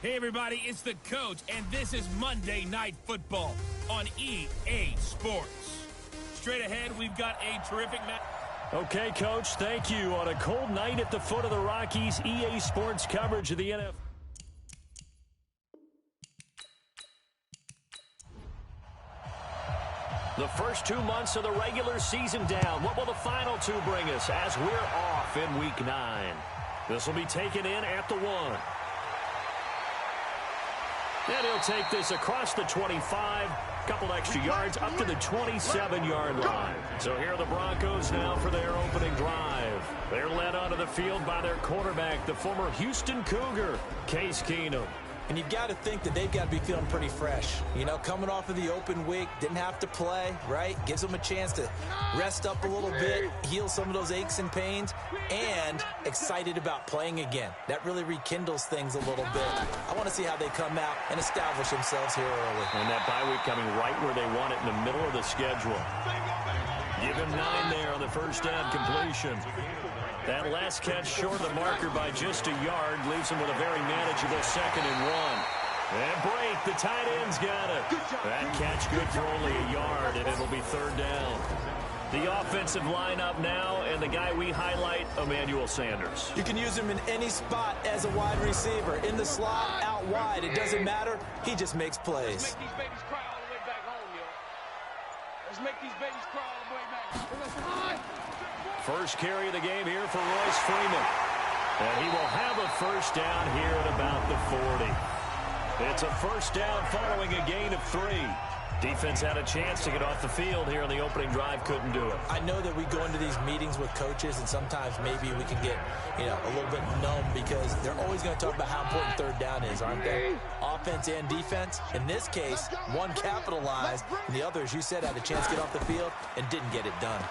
Hey, everybody, it's the coach, and this is Monday Night Football on EA Sports. Straight ahead, we've got a terrific match. Okay, Coach, thank you. On a cold night at the foot of the Rockies, EA Sports coverage of the NFL. The first 2 months of the regular season down. What will the final two bring us as we're off in Week 9? This will be taken in at the 1. And he'll take this across the 25, couple extra yards up to the 27-yard line. So here are the Broncos now for their opening drive. They're led onto the field by their quarterback, the former Houston Cougar, Case Keenum. And you've got to think that they've got to be feeling pretty fresh. You know, coming off of the open week, didn't have to play, right? Gives them a chance to rest up a little bit, heal some of those aches and pains, and excited about playing again. That really rekindles things a little bit. I want to see how they come out and establish themselves here early. And that bye week coming right where they want it, in the middle of the schedule. Give him 9 there on the first down completion. That last catch short of the marker by just a yard leaves him with a very manageable 2nd and 1. And break, the tight end's got it. That catch good for only a yard, and it'll be 3rd down. The offensive lineup now, and the guy we highlight, Emmanuel Sanders. You can use him in any spot as a wide receiver. In the slot, out wide, it doesn't matter. He just makes plays. Let's make these babies cry all the way back home, yo. Let's make these babies cry all the way back. First carry of the game here for Royce Freeman. And he will have a first down here at about the 40. It's a first down following a gain of 3. Defense had a chance to get off the field here on the opening drive, couldn't do it. I know that we go into these meetings with coaches, and sometimes maybe we can get, a little bit numb because they're always going to talk about how important 3rd down is, aren't they? Offense and defense. In this case, one capitalized, and the other, as you said, had a chance to get off the field and didn't get it done.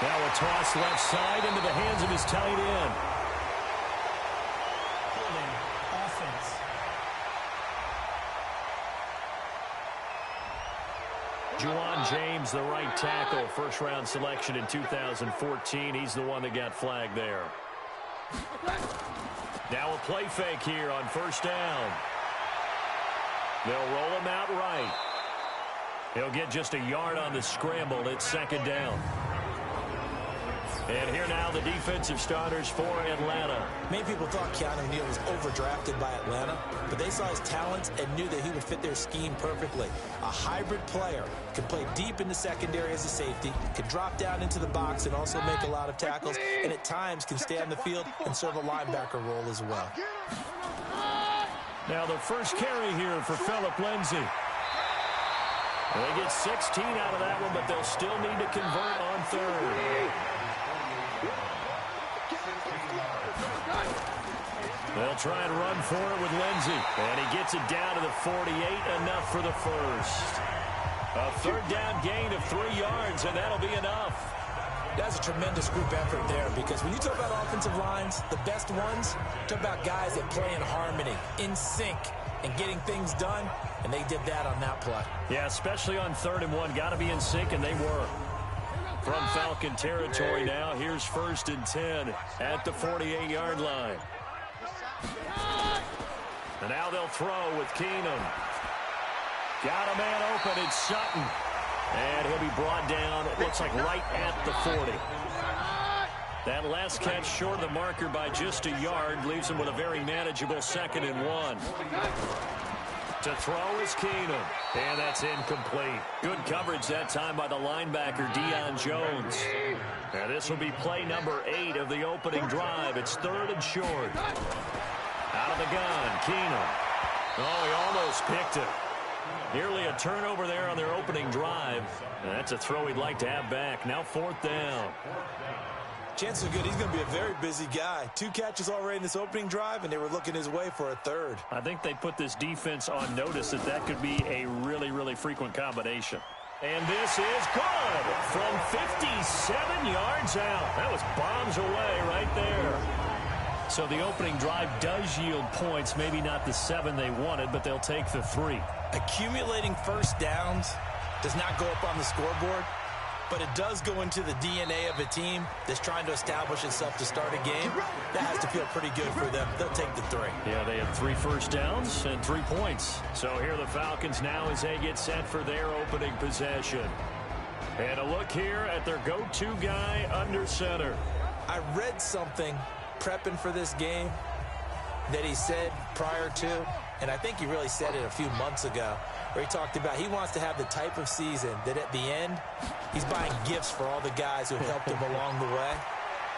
Now a toss left side into the hands of his tight end. Offense. Juwan James, the right tackle, first-round selection in 2014. He's the one that got flagged there. Now a play fake here on first down. They'll roll him out right. He'll get just a yard on the scramble. It's 2nd down. And here now the defensive starters for Atlanta. Many people thought Keanu Neal was overdrafted by Atlanta, but they saw his talents and knew that he would fit their scheme perfectly. A hybrid player, could play deep in the secondary as a safety, could drop down into the box and also make a lot of tackles, and at times can stay on the field and serve a linebacker role as well. Now the first carry here for Phillip Lindsay. They get 16 out of that one, but they'll still need to convert on 3rd. They'll try and run for it with Lindsay. And he gets it down to the 48, enough for the first. A 3rd down gain of 3 yards, and that'll be enough. That's a tremendous group effort there, because when you talk about offensive lines, the best ones, talk about guys that play in harmony, in sync, and getting things done, and they did that on that play. Yeah, especially on 3rd and 1. Got to be in sync, and they were. From Falcon territory now, here's 1st and 10 at the 48-yard line. And now they'll throw with Keenum. Got a man open, it's Sutton. And he'll be brought down, it looks like right at the 40. That last catch short of the marker by just a yard leaves him with a very manageable 2nd and 1. To throw is Keenum. And that's incomplete. Good coverage that time by the linebacker, Deion Jones. And this will be play number 8 of the opening drive. It's 3rd and short. Out of the gun, Keenum. Oh, he almost picked it. Nearly a turnover there on their opening drive. And that's a throw he'd like to have back. Now 4th down. Chances are good he's going to be a very busy guy. 2 catches already in this opening drive, and they were looking his way for a 3rd. I think they put this defense on notice that could be a really, really frequent combination. And this is good from 57 yards out. That was bombs away right there. So the opening drive does yield points, maybe not the 7 they wanted, but they'll take the 3. Accumulating first downs does not go up on the scoreboard. but it does go into the DNA of a team that's trying to establish itself to start a game. That has to feel pretty good for them. They'll take the 3. Yeah, they have 3 first downs and 3 points. So here are the Falcons now as they get set for their opening possession. And a look here at their go-to guy under center. I read something prepping for this game that he said prior to, and I think he really said it a few months ago, where he talked about he wants to have the type of season that at the end, he's buying gifts for all the guys who have helped him along the way.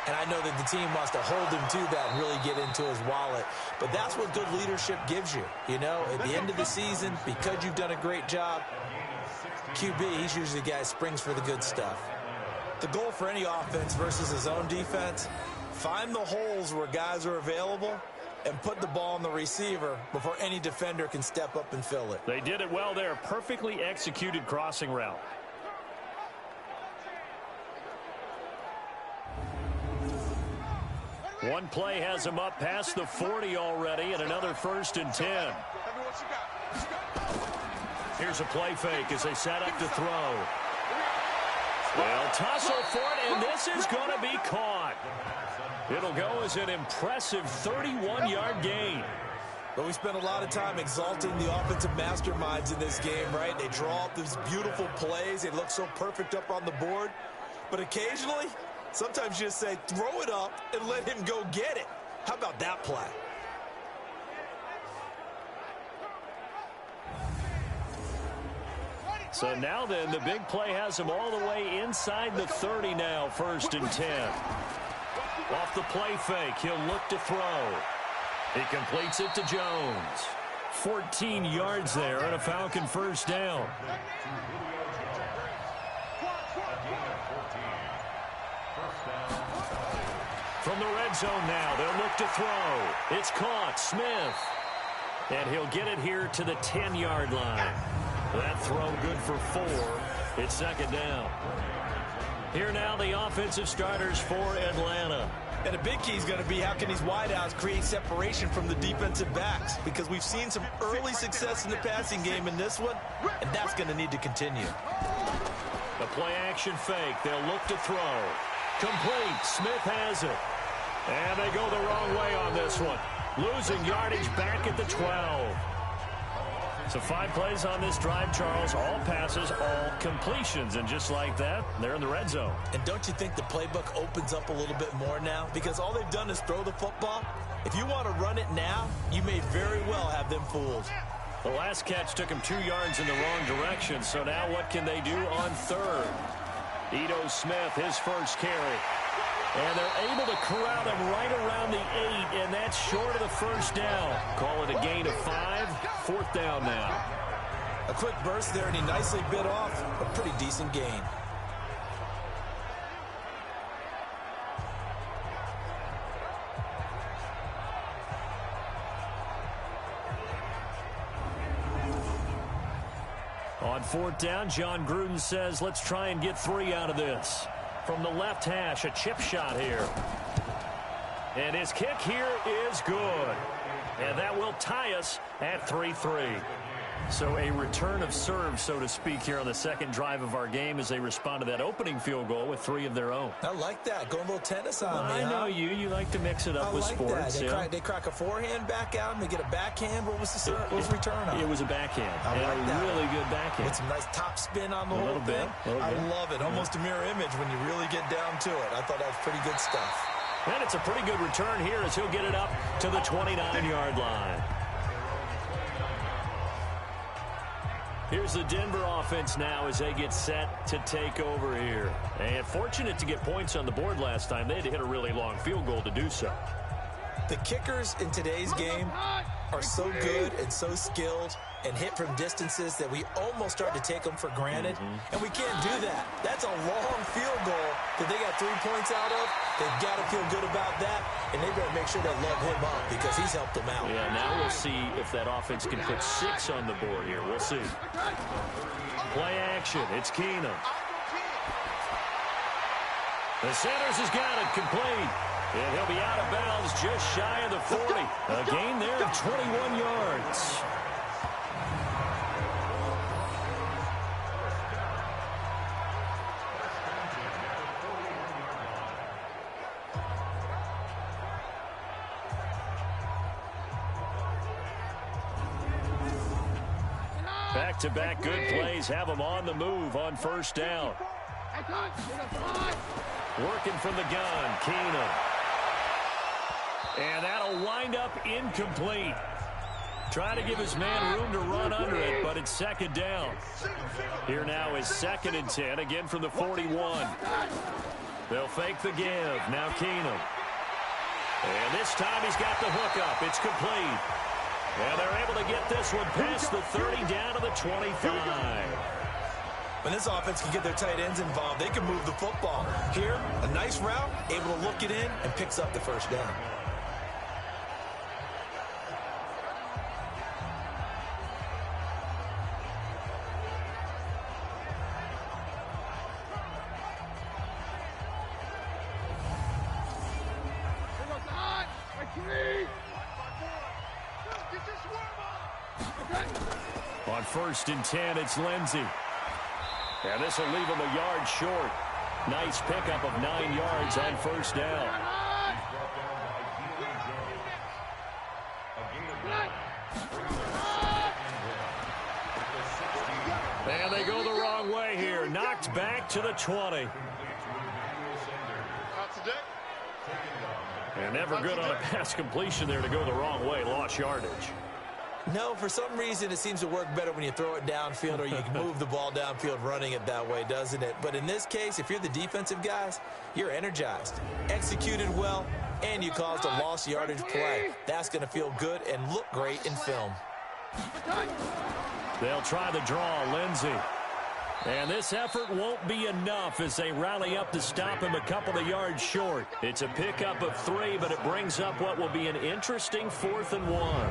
And I know that the team wants to hold him to that and really get into his wallet. But that's what good leadership gives you. You know, at the end of the season, because you've done a great job, QB, he's usually the guy who springs for the good stuff. The goal for any offense versus his own defense, find the holes where guys are available and put the ball on the receiver before any defender can step up and fill it. They did it well there. Perfectly executed crossing route. One play has him up past the 40 already, and another 1st and 10. Here's a play fake as they set up to throw. Well, tussle for it, and this is going to be caught. It'll go as an impressive 31-yard gain. But we spent a lot of time exalting the offensive masterminds in this game, right? They draw up these beautiful plays. They look so perfect up on the board. But occasionally, sometimes you just say, throw it up and let him go get it. How about that play? So now then, the big play has him all the way inside the 30 now, 1st and 10. Off the play fake, he'll look to throw. He completes it to Jones. 14 yards there and a Falcon 1st down. From the red zone now, they'll look to throw. It's caught, Smith. And he'll get it here to the 10-yard line. That throw good for 4. It's 2nd down. Here now the offensive starters for Atlanta. And a big key is going to be how can these wideouts create separation from the defensive backs, because we've seen some early success in the passing game in this one, and that's going to need to continue. The play-action fake. They'll look to throw. Complete. Smith has it. And they go the wrong way on this one. Losing yardage back at the 12. So 5 plays on this drive, Charles. All passes, all completions. And just like that, they're in the red zone. And don't you think the playbook opens up a little bit more now? Because all they've done is throw the football. If you want to run it now, you may very well have them fooled. The last catch took him 2 yards in the wrong direction. So now what can they do on 3rd? Ito Smith, his first carry. And they're able to corral him right around the 8, and that's short of the 1st down. Call it a gain of 5, 4th down now. A quick burst there, and he nicely bit off a pretty decent gain. On 4th down, John Gruden says, let's try and get 3 out of this. From the left hash, a chip shot here. And his kick here is good. And that will tie us at 3-3. So a return of serve, so to speak, here on the 2nd drive of our game as they respond to that opening field goal with 3 of their own. I like that. Going a little tennis on me, I know you. You like to mix it up with like sports. That. They crack a forehand back out, and they get a backhand. What was the return on? It was a backhand. I like that. Really good backhand. With some nice top spin on the whole thing. I love it. Almost a mirror image when you really get down to it. I thought that was pretty good stuff. And it's a pretty good return here as he'll get it up to the 29-yard line. Here's the Denver offense now as they get set to take over here. And fortunate to get points on the board last time. They had to hit a really long field goal to do so. The kickers in today's game are so good and so skilled and hit from distances that we almost start to take them for granted. And we can't do that. That's a long field goal that they got 3 points out of. They've got to feel good about that, and they better make sure they love him up because he's helped them out. Yeah, now we'll see if that offense can put 6 on the board here. We'll see. Play action. It's Keenum. The Sanders has got it complete. And he'll be out of bounds just shy of the 40. A gain there of 21 yards. Back-to-back good plays have them on the move on first down. Working from the gun, Keenum. And that'll wind up incomplete. Trying to give his man room to run under it, but it's second down. Here now is 2nd and 10, again from the 41. They'll fake the give. Now Keenum. And this time he's got the hook up. It's complete. And they're able to get this one past the 30 down to the 25. When this offense can get their tight ends involved, they can move the football. Here, a nice route, able to look it in, and picks up the first down. On 1st and 10, it's Lindsey. And this will leave him a yard short. Nice pickup of 9 yards on first down. And they go the wrong way here. Knocked back to the 20. And never good on a pass completion there to go the wrong way. Lost yardage. No, for some reason it seems to work better when you throw it downfield or you can move the ball downfield running it that way, doesn't it? But in this case, if you're the defensive guys, you're energized, executed well, and you caused a lost yardage play. That's going to feel good and look great in film. They'll try the draw, Lindsey. And this effort won't be enough as they rally up to stop him a couple of yards short. It's a pickup of 3, but it brings up what will be an interesting 4th and 1.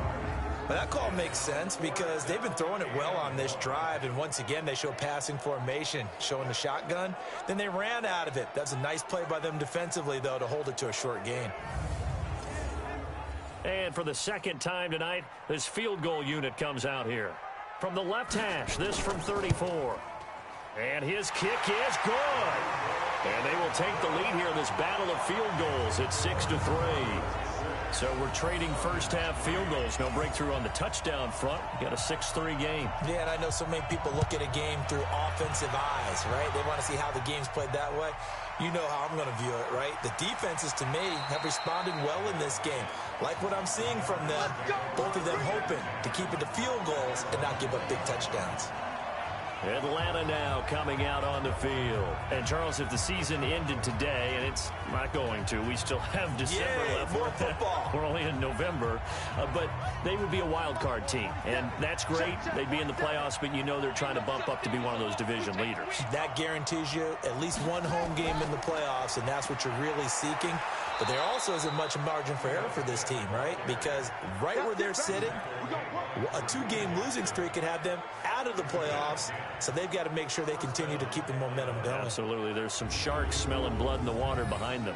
Well, that call makes sense because they've been throwing it well on this drive, and once again they show passing formation, showing the shotgun. Then they ran out of it. That's a nice play by them defensively, though, to hold it to a short gain. And for the 2nd time tonight, this field goal unit comes out here. From the left hash, this from 34. And his kick is good. And they will take the lead here in this battle of field goals at 6-3. So we're trading first half field goals. No breakthrough on the touchdown front. Got a 6-3 game. Yeah, and I know so many people look at a game through offensive eyes, right? They want to see how the game's played that way. You know how I'm going to view it, right? The defenses, to me, have responded well in this game. Like what I'm seeing from them, both of them hoping to keep it to field goals and not give up big touchdowns. Atlanta now coming out on the field. And, Charles, if the season ended today, and it's not going to, we still have December left. More football. We're only in November. But they would be a wild card team. And that's great. They'd be in the playoffs, but you know they're trying to bump up to be one of those division leaders. That guarantees you at least one home game in the playoffs, and that's what you're really seeking. But there also isn't much margin for error for this team, right? Because right where they're sitting, a 2-game losing streak could have them out of the playoffs. So they've got to make sure they continue to keep the momentum going. Absolutely. There's some sharks smelling blood in the water behind them.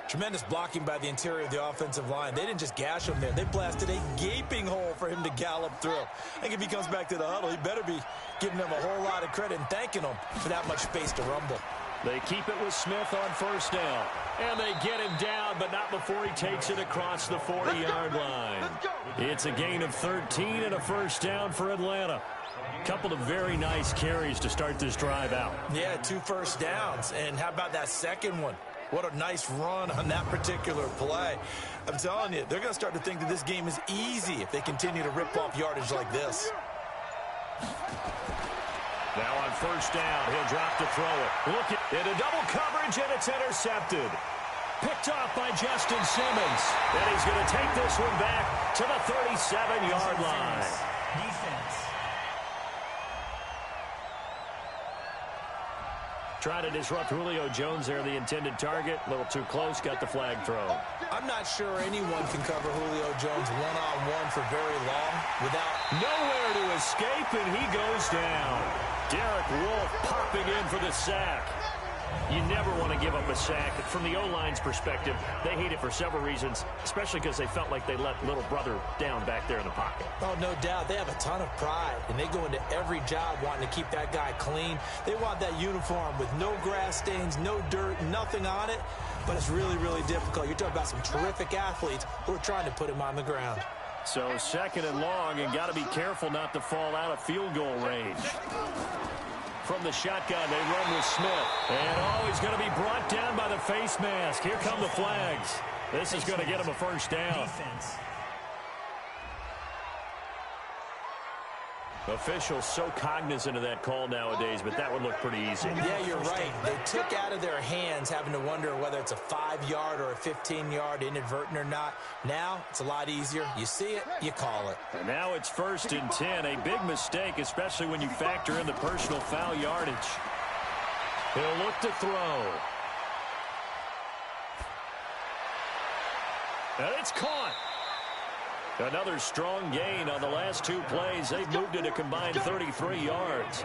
Tremendous blocking by the interior of the offensive line. They didn't just gash him there. They blasted a gaping hole for him to gallop through. I think if he comes back to the huddle, he better be giving them a whole lot of credit and thanking them for that much space to rumble. They keep it with Smith on first down. And they get him down, but not before he takes it across the 40-yard line. It's a gain of 13 and a first down for Atlanta. Couple of very nice carries to start this drive out. Yeah, 2 first downs. And how about that second one? What a nice run on that particular play. I'm telling you, they're going to start to think that this game is easy if they continue to rip off yardage like this. Now on first down, he'll drop to throw it. Look at it, a double coverage, and it's intercepted. Picked off by Justin Simmons. And he's going to take this one back to the 37-yard line. Defense. Trying to disrupt Julio Jones there, the intended target. A little too close, got the flag thrown. I'm not sure anyone can cover Julio Jones one-on-one for very long without nowhere to escape, and he goes down. Derek Wolfe popping in for the sack. You never want to give up a sack. From the O-line's perspective, they hate it for several reasons, especially because they felt like they let little brother down back there in the pocket. Oh, no doubt. They have a ton of pride, and they go into every job wanting to keep that guy clean. They want that uniform with no grass stains, no dirt, nothing on it, but it's really, really difficult. You're talking about some terrific athletes who are trying to put him on the ground. So second and long, and got to be careful not to fall out of field goal range. From the shotgun, they run with Smith. And, he's going to be brought down by the face mask. Here come the flags. This is going to get him a first down. Defense. Officials so cognizant of that call nowadays, but that would look pretty easy. Yeah, you're right. They took out of their hands having to wonder whether it's a 5-yard or a 15-yard, inadvertent or not. Now, it's a lot easier. You see it, you call it. And now it's 1st and 10. A big mistake, especially when you factor in the personal foul yardage. He'll look to throw. And it's caught. Another strong gain on the last 2 plays. They've moved it a combined 33 yards.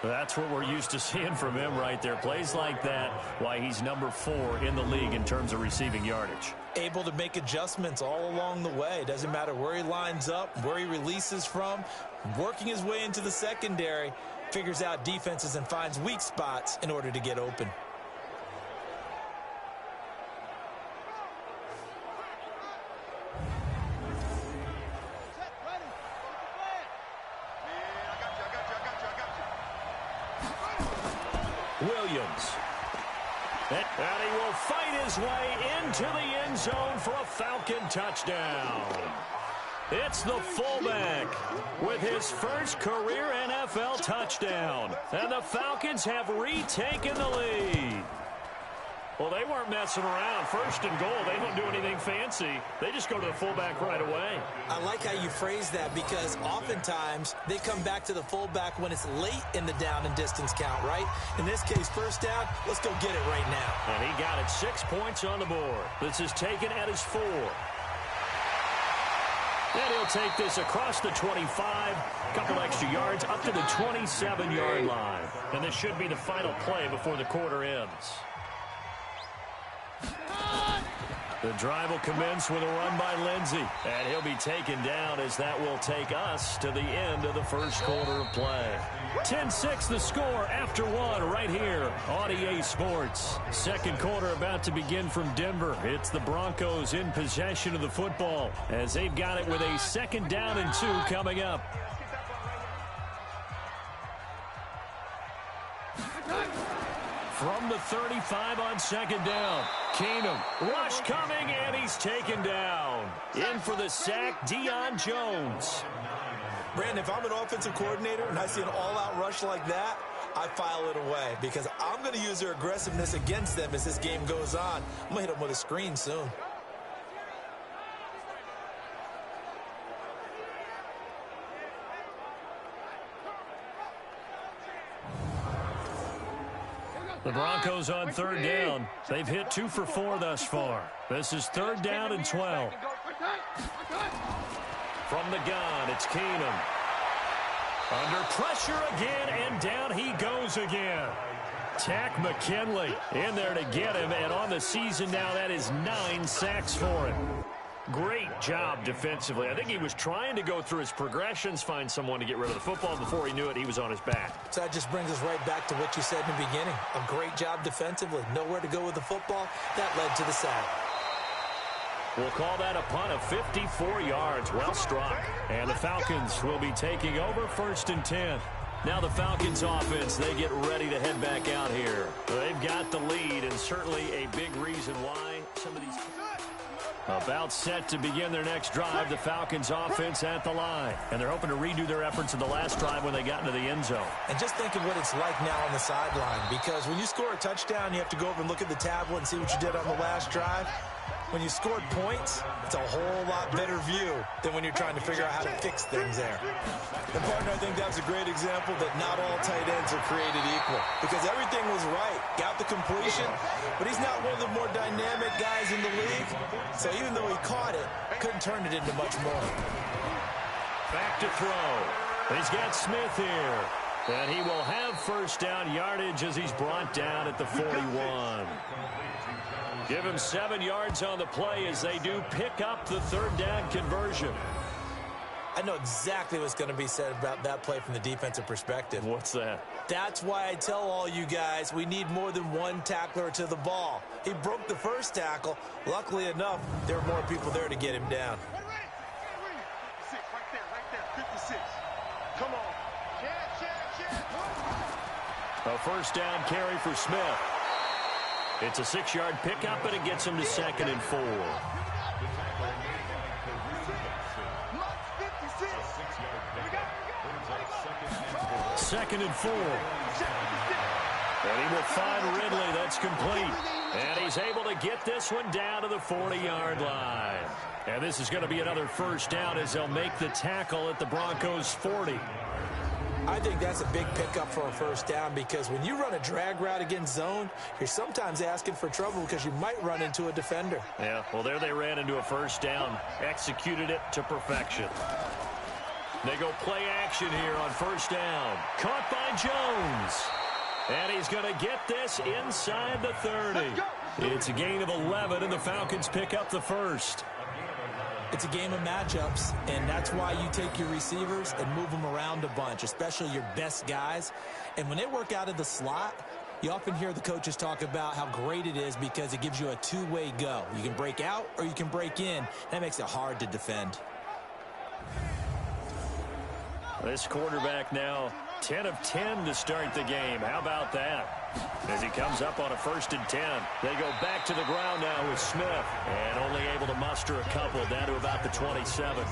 That's what we're used to seeing from him right there. Plays like that, why he's number 4 in the league in terms of receiving yardage. Able to make adjustments all along the way. Doesn't matter where he lines up, where he releases from. Working his way into the secondary, figures out defenses and finds weak spots in order to get open. Williams. And he will fight his way into the end zone for a Falcon touchdown. It's the fullback with his first career NFL touchdown. And the Falcons have retaken the lead. Well, they weren't messing around. 1st and goal, they don't do anything fancy. They just go to the fullback right away. I like how you phrase that because oftentimes they come back to the fullback when it's late in the down and distance count, right? In this case, 1st down, let's go get it right now. And he got it 6 points on the board. This is taken at his 4. And he'll take this across the 25, couple extra yards, up to the 27-yard line. And this should be the final play before the quarter ends. The drive will commence with a run by Lindsey. And he'll be taken down as that will take us to the end of the first quarter of play. 10-6 the score after 1 right here on EA Sports. Second quarter about to begin from Denver. It's the Broncos in possession of the football as they've got it with a 2nd down and 2 coming up. From the 35 on 2nd down. Keenum, rush coming, and he's taken down. In for the sack, Deion Jones. Brandon, if I'm an offensive coordinator and I see an all-out rush like that, I file it away because I'm going to use their aggressiveness against them as this game goes on. I'm going to hit them with a screen soon. The Broncos on 3rd down. They've hit 2 for 4 thus far. This is 3rd down and 12. From the gun, it's Keenum. Under pressure again, and down he goes again. Tack McKinley in there to get him, and on the season now, that is 9 sacks for him. Great job defensively. I think he was trying to go through his progressions, find someone to get rid of the football. Before he knew it, he was on his back. So that just brings us right back to what you said in the beginning. A great job defensively. Nowhere to go with the football. That led to the sack. We'll call that a punt of 54 yards. Well struck. And the Falcons will be taking over 1st and 10. Now the Falcons offense, they get ready to head back out here. They've got the lead, and certainly a big reason why some of these... About set to begin their next drive, the Falcons offense at the line. And they're hoping to redo their efforts in the last drive when they got into the end zone. And just think of what it's like now on the sideline, because when you score a touchdown, you have to go over and look at the tablet and see what you did on the last drive. When you scored points, it's a whole lot better view than when you're trying to figure out how to fix things there. And, partner, I think that's a great example that not all tight ends are created equal, because everything was right. Got the completion, but he's not one of the more dynamic guys in the league. So even though he caught it, couldn't turn it into much more. Back to throw. He's got Smith here. And he will have 1st down yardage as he's brought down at the 41. Give him 7 yards on the play as they do pick up the 3rd down conversion. I know exactly what's going to be said about that play from the defensive perspective. What's that? That's why I tell all you guys we need more than one tackler to the ball. He broke the first tackle. Luckily enough, there were more people there to get him down. Right there, 56. Come on. A first down carry for Smith. It's a 6-yard pickup, and it gets him to 2nd and 4. Second and 4. And he will find Ridley. That's complete. And he's able to get this one down to the 40-yard line. And this is going to be another first down as they'll make the tackle at the Broncos' 40. I think that's a big pickup for a first down because when you run a drag route against zone, you're sometimes asking for trouble because you might run into a defender. Yeah, well, there they ran into a first down, executed it to perfection. They go play action here on first down. Caught by Jones. And he's going to get this inside the 30. It's a gain of 11, and the Falcons pick up the first. It's a game of matchups, and that's why you take your receivers and move them around a bunch, especially your best guys. And when they work out of the slot, you often hear the coaches talk about how great it is because it gives you a two-way go. You can break out or you can break in. That makes it hard to defend. This quarterback now 10 of 10 to start the game. How about that? As he comes up on a 1st and 10. They go back to the ground now with Smith. And only able to muster a couple down to about the 27.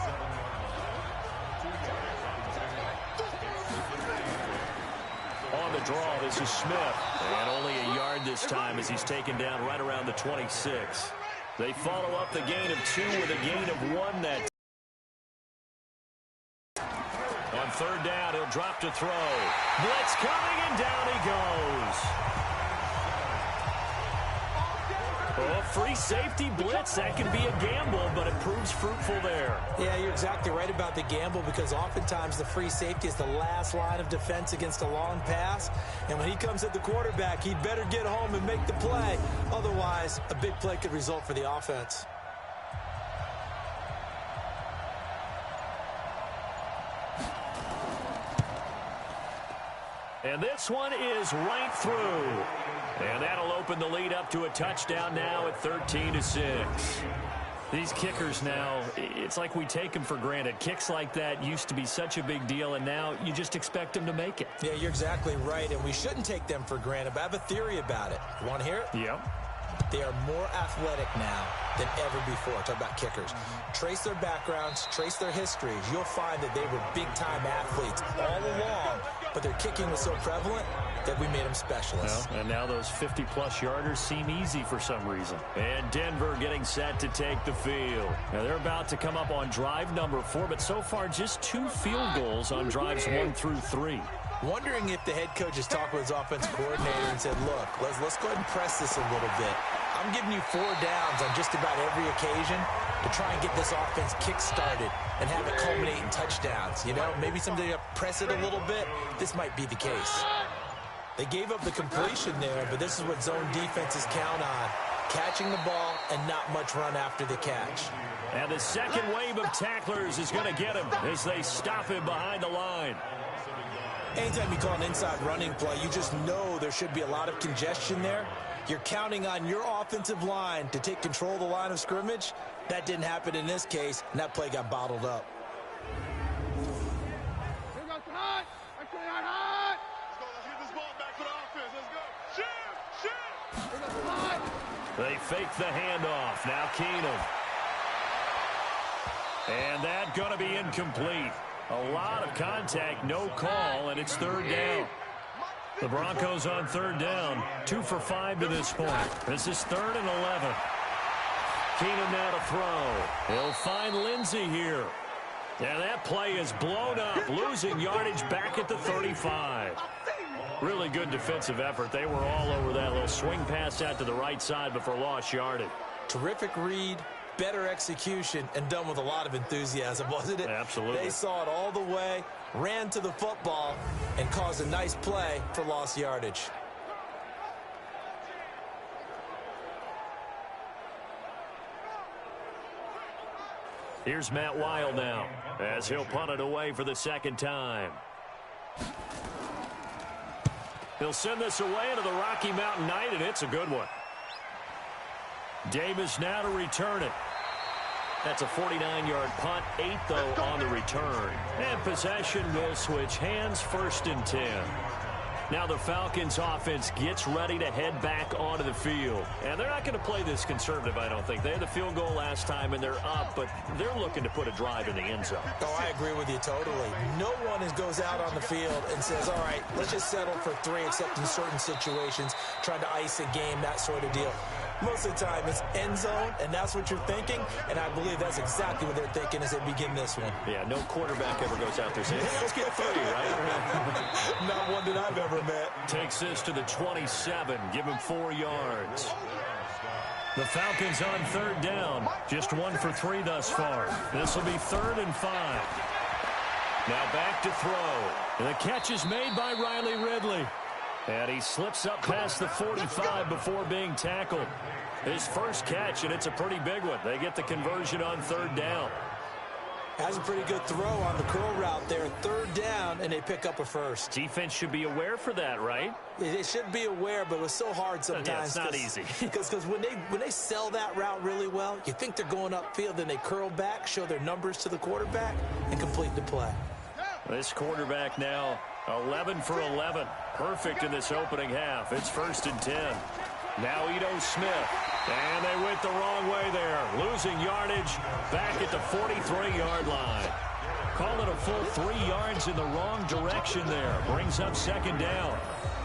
On the draw, this is Smith. And only a yard this time as he's taken down right around the 26. They follow up the gain of 2 with a gain of 1 that time. On third down, he'll drop to throw. Blitz coming, and down he goes. Oh, free safety blitz. That can be a gamble, but it proves fruitful there. Yeah, you're exactly right about the gamble because oftentimes the free safety is the last line of defense against a long pass. And when he comes at the quarterback, he'd better get home and make the play. Otherwise, a big play could result for the offense. And this one is right through. And that'll open the lead up to a touchdown now at 13-6. These kickers now, it's like we take them for granted. Kicks like that used to be such a big deal, and now you just expect them to make it. Yeah, you're exactly right, and we shouldn't take them for granted, but I have a theory about it. You want to hear it? Yep. They are more athletic now than ever before. Talk about kickers. Trace their backgrounds, trace their histories. You'll find that they were big-time athletes all along, but their kicking was so prevalent that we made them specialists. Well, and now those 50-plus yarders seem easy for some reason. And Denver getting set to take the field. Now they're about to come up on drive number 4, but so far just 2 field goals on drives 1 through 3. Wondering if the head coach has talked with his offensive coordinator and said, look, let's go ahead and press this a little bit. I'm giving you 4 downs on just about every occasion to try and get this offense kick-started and have it culminate in touchdowns. You know, maybe someday you press it a little bit. This might be the case. They gave up the completion there, but this is what zone defenses count on. Catching the ball and not much run after the catch. And the second wave of tacklers is going to get him as they stop him behind the line. Anytime you call an inside running play, you just know there should be a lot of congestion there. You're counting on your offensive line to take control of the line of scrimmage. That didn't happen in this case, and that play got bottled up. They fake the handoff. Now Keenum. And that's going to be incomplete. A lot of contact, no call, and it's third down. The Broncos on third down, 2 for 5 to this point. This is 3rd and 11. Keenum now to throw. He'll find Lindsey here. And that play is blown up, losing yardage back at the 35. Really good defensive effort. They were all over that little swing pass out to the right side before lost yardage. Terrific read, better execution, and done with a lot of enthusiasm, wasn't it? Absolutely. They saw it all the way, ran to the football, and caused a nice play for lost yardage. Here's Matt Weil now as he'll punt it away for the second time. He'll send this away into the Rocky Mountain Night, and it's a good one. Davis now to return it. That's a 49-yard punt, 8, though, on the return. And possession will switch hands, 1st and 10. Now the Falcons offense gets ready to head back onto the field. And they're not going to play this conservative, I don't think. They had the field goal last time, and they're up, but they're looking to put a drive in the end zone. Oh, I agree with you totally. No one goes out on the field and says, all right, let's just settle for 3, except in certain situations, trying to ice a game, that sort of deal. Most of the time, it's end zone, and that's what you're thinking, and I believe that's exactly what they're thinking as they begin this one. Yeah, no quarterback ever goes out there saying, hey, let's get 3, right? Not one that I've ever met. Takes this to the 27, give him 4 yards. The Falcons on 3rd down, just 1 for 3 thus far. This will be 3rd and 5. Now back to throw. The catch is made by Riley Ridley. And he slips up past the 45 before being tackled. His first catch, and it's a pretty big one. They get the conversion on 3rd down. Has a pretty good throw on the curl route there. 3rd down, and they pick up a first. Defense should be aware for that, right? They should be aware, but it was so hard sometimes. Yeah, it's not easy. Because when they sell that route really well, you think they're going upfield, then they curl back, show their numbers to the quarterback, and complete the play. This quarterback now 11 for 11. Perfect in this opening half. It's 1st and 10. Now Ito Smith. And they went the wrong way there. Losing yardage back at the 43-yard line. Call it a full 3 yards in the wrong direction there. Brings up 2nd down.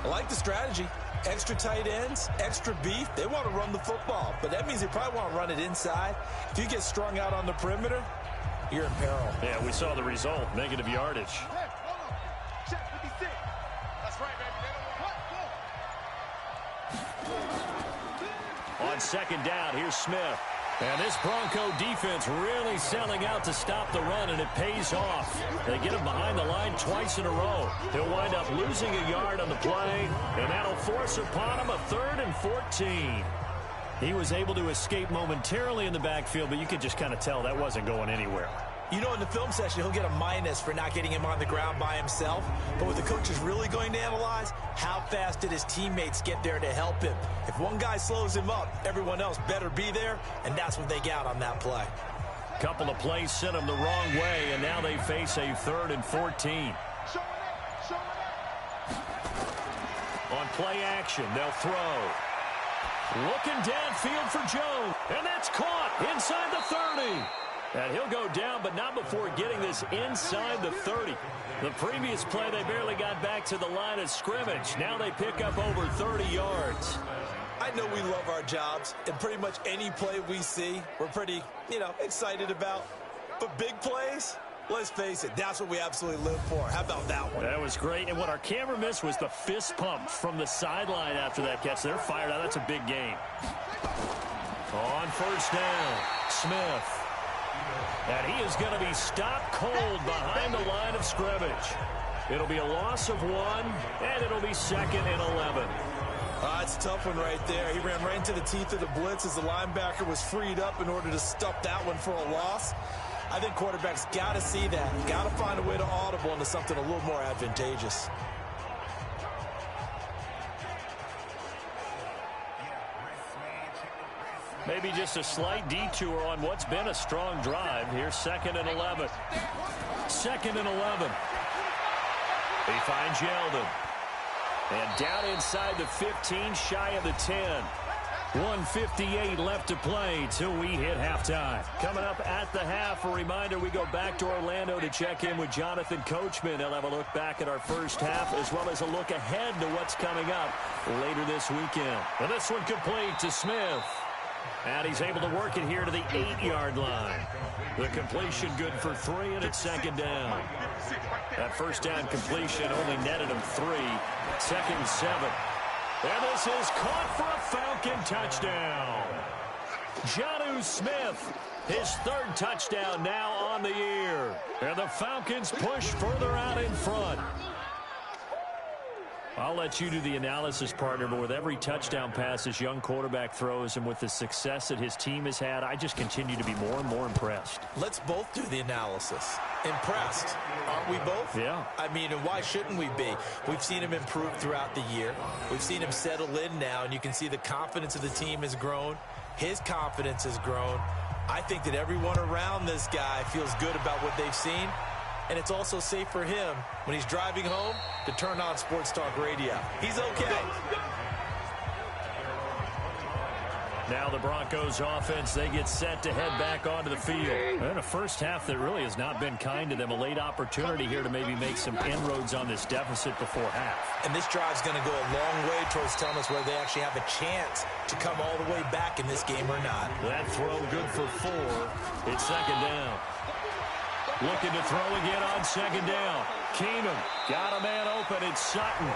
I like the strategy. Extra tight ends, extra beef. They want to run the football, but that means they probably want to run it inside. If you get strung out on the perimeter, you're in peril. Yeah, we saw the result. Negative yardage. Hey, hold on. Check 56. That's right, baby. On 2nd down, here's Smith. And this Bronco defense really selling out to stop the run, and it pays off. They get him behind the line twice in a row. He'll wind up losing a yard on the play, and that'll force upon him a 3rd and 14. He was able to escape momentarily in the backfield, but you could just kind of tell that wasn't going anywhere. You know, in the film session, he'll get a minus for not getting him on the ground by himself. But what the coach is really going to analyze, how fast did his teammates get there to help him? If one guy slows him up, everyone else better be there, and that's what they got on that play. Couple of plays sent them the wrong way, and now they face a 3rd and 14. On play action, they'll throw. Looking downfield for Jones, and that's caught inside the 30. And he'll go down, but not before getting this inside the 30. The previous play, they barely got back to the line of scrimmage. Now they pick up over 30 yards. I know we love our jobs, and pretty much any play we see, we're pretty, excited about. But big plays, let's face it, that's what we absolutely live for. How about that one? That was great, and what our camera missed was the fist pump from the sideline after that catch. They're fired out. That's a big gain. On 1st down, Smith. And he is going to be stopped cold behind the line of scrimmage. It'll be a loss of 1, and it'll be 2nd and 11. It's a tough one right there. He ran right into the teeth of the blitz as the linebacker was freed up in order to stop that one for a loss. I think quarterbacks got to see that. Got to find a way to audible into something a little more advantageous. Maybe just a slight detour on what's been a strong drive. Here's 2nd and 11. 2nd and 11. He finds Yeldon. And down inside the 15, shy of the 10. 1:58 left to play till we hit halftime. Coming up at the half, a reminder, we go back to Orlando to check in with Jonathan Coachman. He'll have a look back at our first half as well as a look ahead to what's coming up later this weekend. And this one complete to Smith. And he's able to work it here to the 8-yard line. The completion good for 3, and it's 2nd down. That 1st down completion only netted him 3. 2nd and 7. And this is caught for a Falcon touchdown. Jonnu Smith, his 3rd touchdown now on the year. And the Falcons push further out in front. I'll let you do the analysis, partner, but with every touchdown pass this young quarterback throws and with the success that his team has had, I just continue to be more and more impressed. Let's both do the analysis. Impressed, aren't we both? Yeah. I mean, and why shouldn't we be? We've seen him improve throughout the year. We've seen him settle in now, and you can see the confidence of the team has grown. His confidence has grown. I think that everyone around this guy feels good about what they've seen, and it's also safe for him when he's driving home to turn on Sports Talk Radio. He's okay. Now the Broncos offense, they get set to head back onto the field. And a first half that really has not been kind to them. A late opportunity here to maybe make some inroads on this deficit before half. And this drive's going to go a long way towards telling us whether they actually have a chance to come all the way back in this game or not. That throw good for 4. It's second down. Looking to throw again on second down. Keenum got a man open. It's Sutton.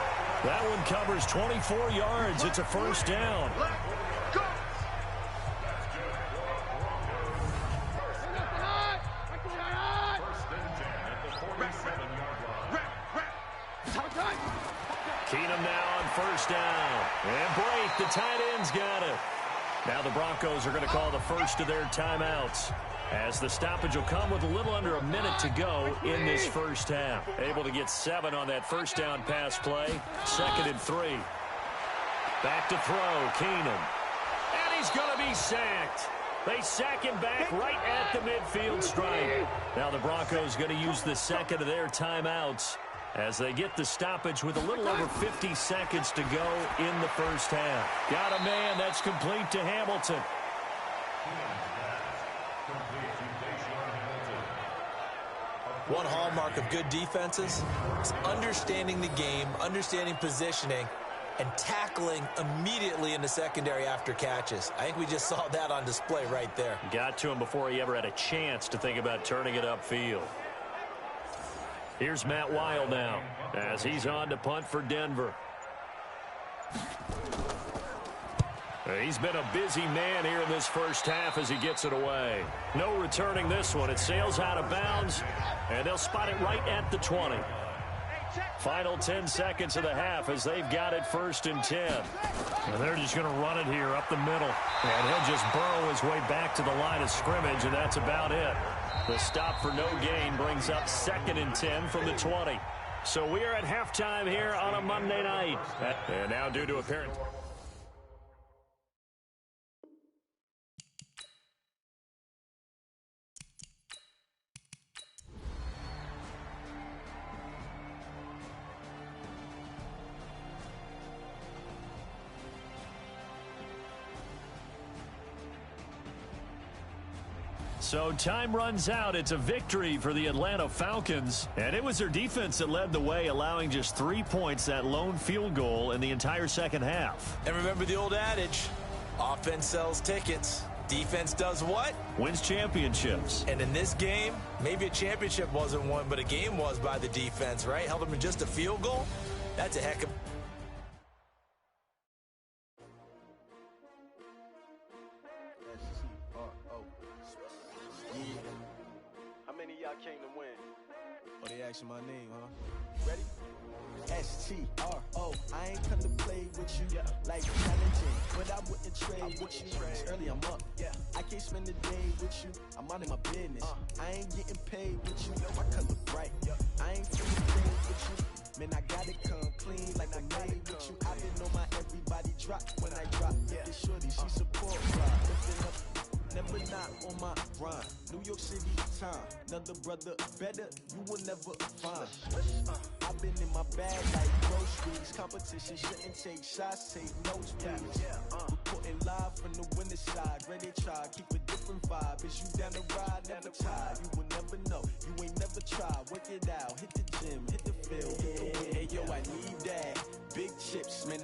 That one covers 24 yards. It's a first down. Keenum now on first down. And break, the tight end's got it. Now the Broncos are going to call the first of their timeouts, as the stoppage will come with a little under a minute to go in this first half. Able to get 7 on that first down pass play. 2nd and 3. Back to throw, Keenum. And he's going to be sacked. They sack him back right at the midfield stripe. Now the Broncos going to use the second of their timeouts as they get the stoppage with a little over 50 seconds to go in the first half. Got a man. That's complete to Hamilton. One hallmark of good defenses is understanding the game, understanding positioning, and tackling immediately in the secondary after catches. I think we just saw that on display right there. Got to him before he ever had a chance to think about turning it upfield. Here's Matt Weil now as he's on to punt for Denver. He's been a busy man here in this first half as he gets it away. No returning this one. It sails out of bounds, and they'll spot it right at the 20. Final 10 seconds of the half as they've got it 1st and 10. And they're just going to run it here up the middle. And he'll just burrow his way back to the line of scrimmage, and that's about it. The stop for no gain brings up 2nd and 10 from the 20. So we are at halftime here on a Monday night. And now due to apparent... So time runs out. It's a victory for the Atlanta Falcons. And it was their defense that led the way, allowing just 3 points, that lone field goal in the entire second half. And remember the old adage, offense sells tickets. Defense does what? Wins championships. And in this game, maybe a championship wasn't won, but a game was by the defense, right? Held them in just a field goal. That's a heck of... Came to win. Oh, they asking my name, huh? Ready? S-T-R-O. I ain't come to play with you like challenging, but I wouldn't trade with you. It's early, I'm up. I can't spend the day with you. I'm out of my business. I ain't getting paid with you. My color bright. I ain't feeling paid with you. Man, I gotta come clean like I made with you. I been on my everybody drop when I drop. This shorty, she support ride. Lifting up. Never not on my grind. New York City time. Another brother better, you will never find. I've been in my bag like groceries. Competition shouldn't take shots, take notes, please. Reporting live from the winter side. Ready to try, keep a different vibe. Is you down the ride, never tired. You will never know, you ain't never tried. Work it out, hit the gym, hit the field. Hey yo, I need that. Big chips, man.